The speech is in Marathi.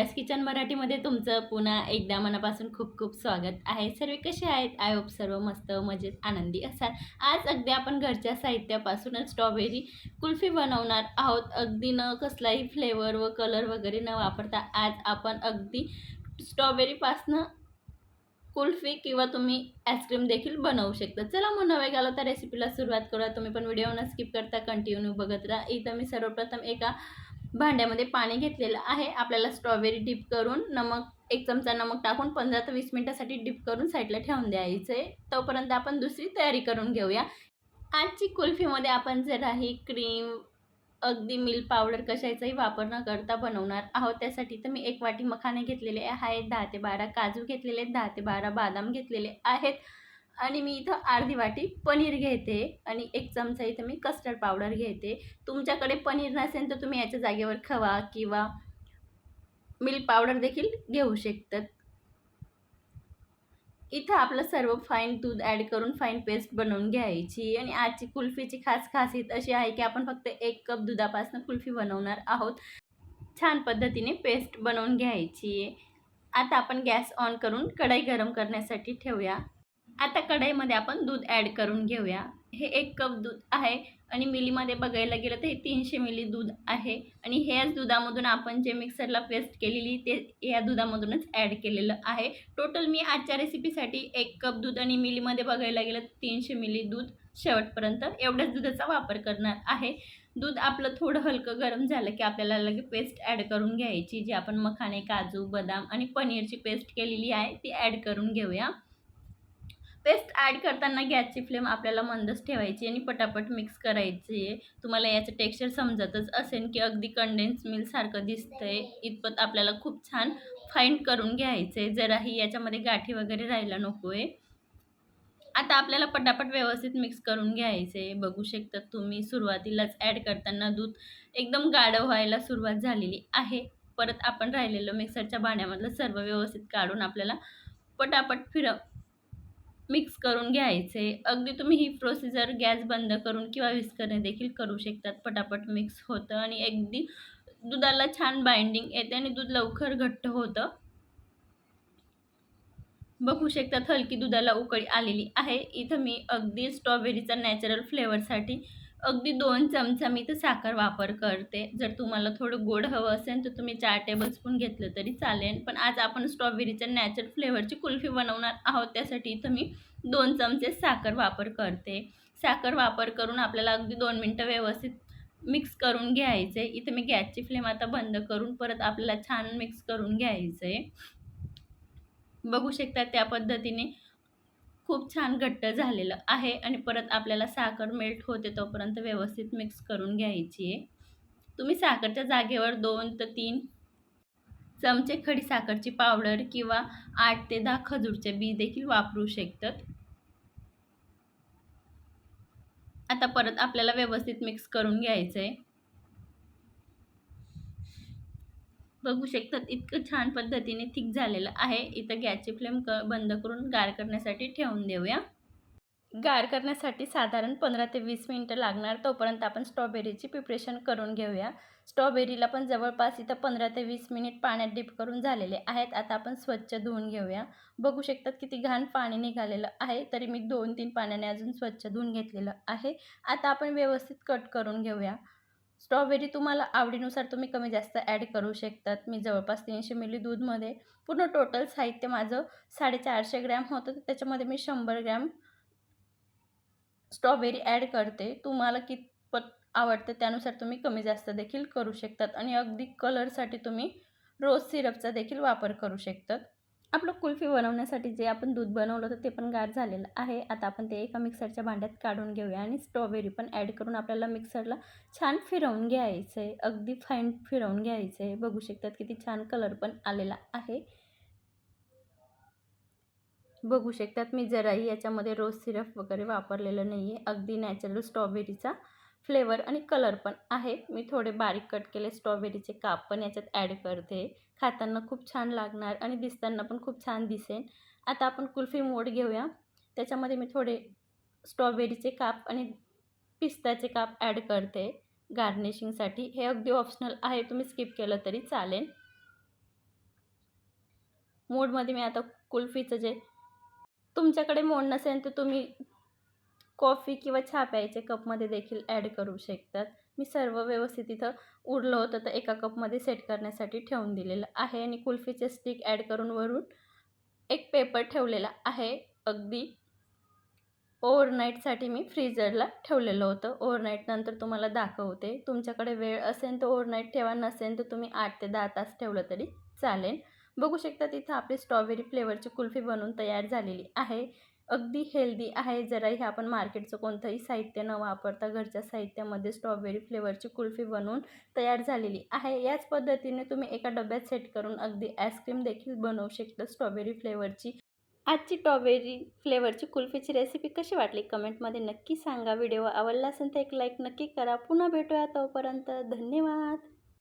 रियाज किचन मराठीमध्ये तुमचं पुन्हा एकदा मनापासून खूप खूप स्वागत आहे. सर्व कसे आहेत? आय होप सर्व मस्त मजेत आनंदी असाल. आज अगदी आपण घरच्या साहित्यापासूनच स्ट्रॉबेरी कुल्फी बनवणार आहोत. अगदी न कसलाही फ्लेवर व कलर वगैरे न वापरता आज आपण अगदी स्ट्रॉबेरीपासनं कुल्फी किंवा तुम्ही आईस्क्रीम देखील बनवू शकता. चला मग न वेळ तर रेसिपीला सुरुवात करूया. तुम्ही पण व्हिडिओ न स्किप करता कंटिन्यू बघत राहा. इथं मी सर्वप्रथम एका भांड्यामध्ये पाणी घेतलेलं आहे. आपल्याला स्ट्रॉबेरी डिप करून एक चमचा नमक टाकून 15 ते 20 मिनिटासाठी डिप करून साईडला ठेवून द्यायचं आहे. तोपर्यंत आपण दुसरी तयारी करून घेऊया. आजची कुल्फीमध्ये आपण जराही क्रीम अगदी मिल्क पावडर कशाचाही वापर न करता बनवणार आहोत. त्यासाठी तर मी 1 वाटी मखाने घेतलेले आहेत, 10 ते 12 काजू घेतलेले आहेत, 10 ते 12 बदाम घेतलेले आहेत आणि मी इथं अर्धी वाटी पनीर घेते आणि 1 चमचा इथं मी कस्टर्ड पावडर घेते. तुमच्याकडे पनीर नसेल तर तुम्ही याच्या जागेवर खवा किंवा मिल्क पावडर देखील घेऊ शकतात. इथं आपलं सर्व फाईन दूध ॲड करून फाईन पेस्ट बनवून घ्यायची आणि आजची कुल्फीची खास खासियत अशी आहे की आपण फक्त 1 कप दुधापासून कुल्फी बनवणार आहोत. छान पद्धतीने पेस्ट बनवून घ्यायची. आता आपण गॅस ऑन करून कढई गरम करण्यासाठी ठेवूया. आता कढईमध्ये आपण दूध ॲड करून घेऊया. हे 1 कप दूध आहे आणि मिलीमध्ये बघायला गेलं तर हे 300 मिली दूध आहे आणि ह्याच दुधामधून आपण जे मिक्सरला पेस्ट केलेली ते या दुधामधूनच ॲड केलेलं आहे. टोटल मी आजच्या रेसिपीसाठी 1 कप दूध आणि मिलीमध्ये बघायला गेलं तर 300 मिली दूध शेवटपर्यंत एवढ्याच दुधाचा वापर करणार आहे. दूध आपलं थोडं हलकं गरम झालं की आपल्याला लगेच पेस्ट ॲड करून घ्यायची. जी आपण मखाने, काजू, बदाम आणि पनीरची पेस्ट केलेली आहे ती ॲड करून घेऊया. पेस्ट ॲड करताना गॅसची फ्लेम आपल्याला मंदच ठेवायची आणि पटापट मिक्स करायची आहे. तुम्हाला याचं टेक्स्चर समजतच असेल की अगदी कंडेन्स मिल्कसारखं दिसतंय. इतपत आपल्याला खूप छान फाईन करून घ्यायचं आहे. जराही याच्यामध्ये गाठी वगैरे राहायला नको आहे. आता आपल्याला पटापट व्यवस्थित मिक्स करून घ्यायचं आहे. बघू शकता तुम्ही सुरुवातीलाच ॲड करताना दूध एकदम गाढ व्हायला सुरुवात झालेली आहे. परत आपण राहिलेलं मिक्सरच्या भांड्यामधलं सर्व व्यवस्थित काढून आपल्याला पटापट मिक्स करून घ्यायचे. अगदी तुम्ही ही प्रोसिजर गॅस बंद करून किंवा विस्करणे देखील करू शकतात. पटापट मिक्स होतं आणि अगदी दुधाला छान बाइंडिंग येते आणि दूध लवकर घट्ट होतं. बघू शकतात हलकी दुधाला उकळी आलेली आहे. इथं मी अगदी स्ट्रॉबेरीचा नॅचरल फ्लेवरसाठी अगदी 2 चमचा मी इथं साखर वापर करते. जर तुम्हाला थोडं गोड हवं असेल तर तुम्ही 4 टेबलस्पून घेतलं तरी चालेल. पण आज आपण स्ट्रॉबेरीच्या नॅचरल फ्लेवरची कुल्फी बनवणार आहोत. त्यासाठी इथं मी 2 चमचे साखर वापर करते. साखर वापर करून आपल्याला अगदी 2 मिनिटं व्यवस्थित मिक्स करून घ्यायचं आहे. इथं मी गॅसची फ्लेम आता बंद करून परत आपल्याला छान मिक्स करून घ्यायचं आहे. बघू शकता त्या पद्धतीने खूप छान घट्ट झालेलं आहे आणि परत आपल्याला साखर मेल्ट होते तोपर्यंत व्यवस्थित मिक्स करून घ्यायची आहे. तुम्ही साखरच्या जागेवर 2 ते 3 चमचे खडी साखरची पावडर किंवा 8 ते 10 खजूरचे बी देखील वापरू शकतात. आता परत आपल्याला व्यवस्थित मिक्स करून घ्यायचं आहे. बघू शकतात इतकं छान पद्धतीने थिक झालेलं आहे. इथं गॅसची फ्लेम बंद करून गार करण्यासाठी ठेवून देऊया. गार करण्यासाठी साधारण 15 ते 20 मिनिटं लागणार. तोपर्यंत आपण स्ट्रॉबेरीची प्रिपरेशन करून घेऊया. स्ट्रॉबेरीला पण जवळपास इथं 15 ते 20 मिनिट पाण्यात डिप करून झालेले आहेत. आता आपण स्वच्छ धुवून घेऊया. बघू शकतात किती घाण पाणी निघालेलं आहे. तरी मी 2-3 पाण्याने अजून स्वच्छ धुवून घेतलेलं आहे. आता आपण व्यवस्थित कट करून घेऊया. स्ट्रॉबेरी तुम्हाला आवडीनुसार तुम्ही कमी जास्त ॲड करू शकतात. मी जवळपास 300 मिली दूधमध्ये पूर्ण टोटल साहित्य माझं 450 ग्रॅम होतं. तर त्याच्यामध्ये मी 100 ग्रॅम स्ट्रॉबेरी ॲड करते. तुम्हाला कितपत आवडतं त्यानुसार तुम्ही कमी जास्त देखील करू शकतात आणि अगदी कलरसाठी तुम्ही रोज सिरपचा देखील वापर करू शकतात. आपलं कुल्फी बनवण्यासाठी जे आपण दूध बनवलं होतं ते पण गार झालेलं आहे. आता आपण ते एका मिक्सरच्या भांड्यात काढून घेऊया आणि स्ट्रॉबेरी पण ॲड करून आपल्याला मिक्सरला छान फिरवून घ्यायचं आहे. अगदी फाईन फिरवून घ्यायचं आहे. बघू शकतात किती छान कलर पण आलेला आहे. बघू शकतात मी जराही याच्यामध्ये रोज सिरप वगैरे वापरलेलं नाही आहे. अगदी नॅचरल स्ट्रॉबेरीचा फ्लेवर आणि कलर पण आहे. मी थोडे बारीक कट केले स्ट्रॉबेरीचे काप पण याच्यात ॲड करते. खाताना खूप छान लागणार आणि दिसताना पण खूप छान दिसेल. आता आपण कुल्फी मोड घेऊया. त्याच्यामध्ये मी थोडे स्ट्रॉबेरीचे काप आणि पिस्ताचे काप ॲड करते गार्निशिंगसाठी. हे अगदी ऑप्शनल आहे, तुम्ही स्किप केलं तरी चालेल. मोडमध्ये मी आता कुल्फीचं जे तुमच्याकडे मोड नसेल तर तुम्ही कॉफी किंवा चहा प्यायचे कपमध्ये देखील ॲड करू शकतात. मी सर्व व्यवस्थित इथं उरलं होतं तर एका कपमध्ये सेट करण्यासाठी ठेवून दिलेलं आहे आणि कुल्फीचे स्टिक ॲड करून वरून एक पेपर ठेवलेला आहे. अगदी ओव्हरनाईटसाठी मी फ्रीझरला ठेवलेलं होतं. ओव्हरनाईट नंतर तुम्हाला दाखवते. तुमच्याकडे वेळ असेल तर ओव्हरनाईट ठेवा, नसेल तर तुम्ही 8 ते 10 तास ठेवलं तरी चालेल. बघू शकता तिथं आपली स्ट्रॉबेरी फ्लेवरची कुल्फी बनवून तयार झालेली आहे. अगदी हेल्दी आहे. जराही आपण मार्केटचं कोणतंही साहित्य न वापरता घरच्या साहित्यामध्ये स्ट्रॉबेरी फ्लेवरची कुल्फी बनवून तयार झालेली आहे. याच पद्धतीने तुम्ही एका डब्यात सेट करून अगदी आईस्क्रीम देखील बनवू शकता स्ट्रॉबेरी फ्लेवरची. आजची स्ट्रॉबेरी फ्लेवरची कुल्फीची रेसिपी कशी वाटली कमेंटमध्ये नक्की सांगा. व्हिडिओ आवडला असेल तर एक लाईक नक्की करा. पुन्हा भेटूया, तोपर्यंत धन्यवाद.